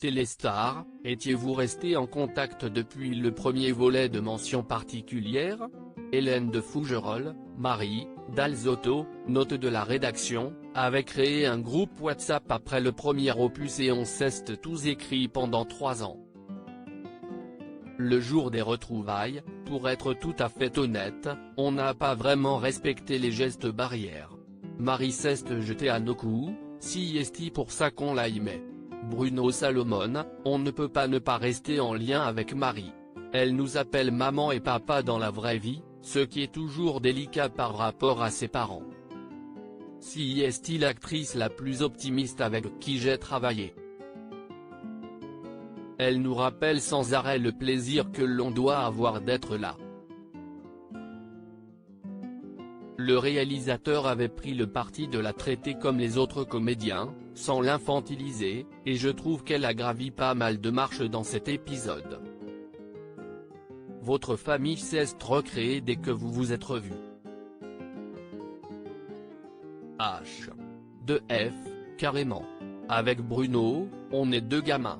chez les stars, étiez-vous resté en contact depuis le premier volet de Mention particulière ? Hélène de Fougerolles, Marie, Dalzotto, note de la rédaction, avait créé un groupe WhatsApp après le premier opus et on s'est tous écrit pendant 3 ans. Le jour des retrouvailles, pour être tout à fait honnête, on n'a pas vraiment respecté les gestes barrières. Marie s'est jetée à nos coups, si est pour ça qu'on la aimait. Bruno Salomon, on ne peut pas ne pas rester en lien avec Marie. Elle nous appelle maman et papa dans la vraie vie, ce qui est toujours délicat par rapport à ses parents. Si est l'actrice la plus optimiste avec qui j'ai travaillé. Elle nous rappelle sans arrêt le plaisir que l'on doit avoir d'être là. Le réalisateur avait pris le parti de la traiter comme les autres comédiens, sans l'infantiliser, et je trouve qu'elle a gravi pas mal de marches dans cet épisode. Votre famille s'est recréée dès que vous vous êtes revus. H. De F, carrément. Avec Bruno, on est 2 gamins.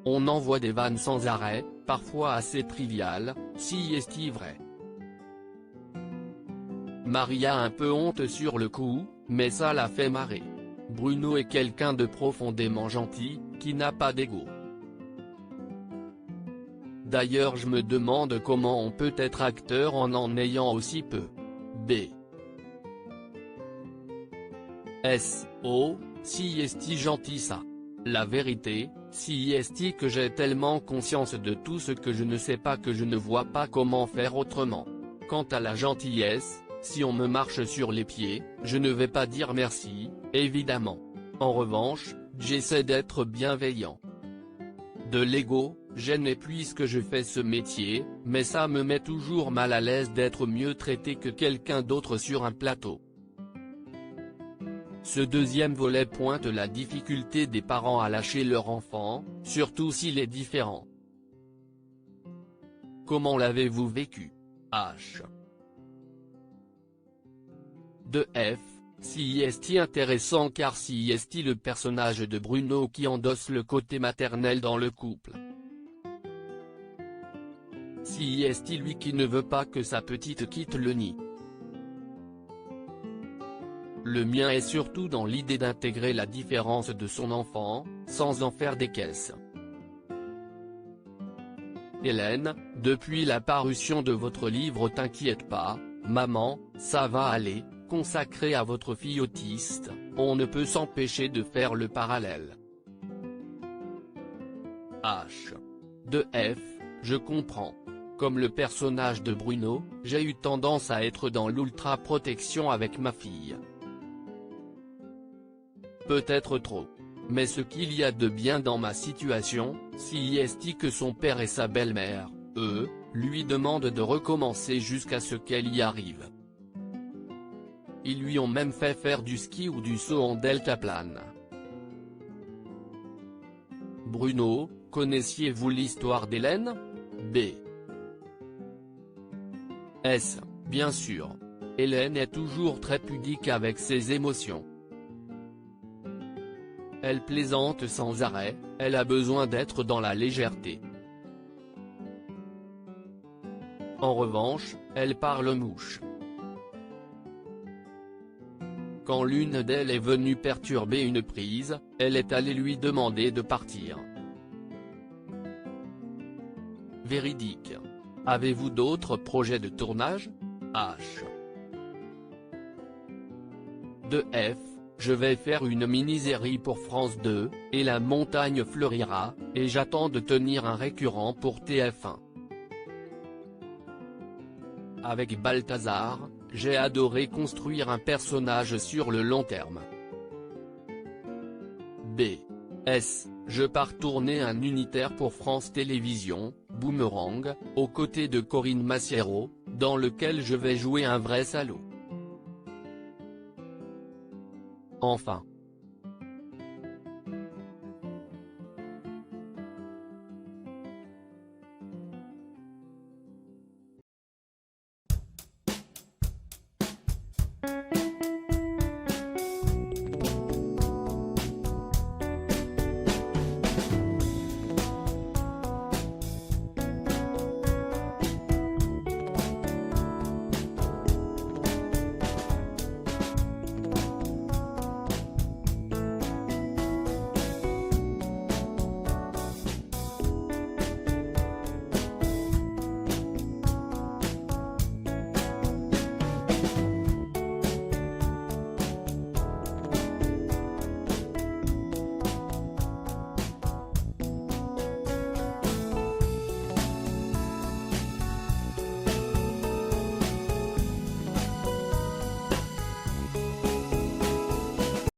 On envoie des vannes sans arrêt, parfois assez triviales, si est vrai. Marie a un peu honte sur le coup, mais ça la fait marrer. Bruno est quelqu'un de profondément gentil, qui n'a pas d'ego. D'ailleurs je me demande comment on peut être acteur en ayant aussi peu. B. S. O. Si est gentil ça. La vérité, si est que j'ai tellement conscience de tout ce que je ne sais pas que je ne vois pas comment faire autrement. Quant à la gentillesse, si on me marche sur les pieds, je ne vais pas dire merci, évidemment. En revanche, j'essaie d'être bienveillant. De l'ego, je n'ai puisque je fais ce métier, mais ça me met toujours mal à l'aise d'être mieux traité que quelqu'un d'autre sur un plateau. Ce deuxième volet pointe la difficulté des parents à lâcher leur enfant, surtout s'il est différent. Comment l'avez-vous vécu ? H. De F, si est intéressant car si est le personnage de Bruno qui endosse le côté maternel dans le couple. Si est lui qui ne veut pas que sa petite quitte le nid. Le mien est surtout dans l'idée d'intégrer la différence de son enfant, sans en faire des caisses. Hélène, depuis la parution de votre livre T'inquiète pas, maman, ça va aller, consacré à votre fille autiste, on ne peut s'empêcher de faire le parallèle. H. De F, je comprends. Comme le personnage de Bruno, j'ai eu tendance à être dans l'ultra-protection avec ma fille. Peut-être trop. Mais ce qu'il y a de bien dans ma situation, si est que son père et sa belle-mère, eux, lui demandent de recommencer jusqu'à ce qu'elle y arrive. Ils lui ont même fait faire du ski ou du saut en deltaplane. Bruno, connaissiez-vous l'histoire d'Hélène ? B. S. Bien sûr. Hélène est toujours très pudique avec ses émotions. Elle plaisante sans arrêt, elle a besoin d'être dans la légèreté. En revanche, elle parle mouche. Quand l'une d'elles est venue perturber une prise, elle est allée lui demander de partir. Véridique. Avez-vous d'autres projets de tournage ? H. De F, je vais faire une mini-série pour France 2, et la montagne fleurira, et j'attends de tenir un récurrent pour TF1. Avec Balthazar, j'ai adoré construire un personnage sur le long terme. B. S. Je pars tourner un unitaire pour France Télévisions, Boomerang, aux côtés de Corinne Massiero, dans lequel je vais jouer un vrai salaud. Enfin.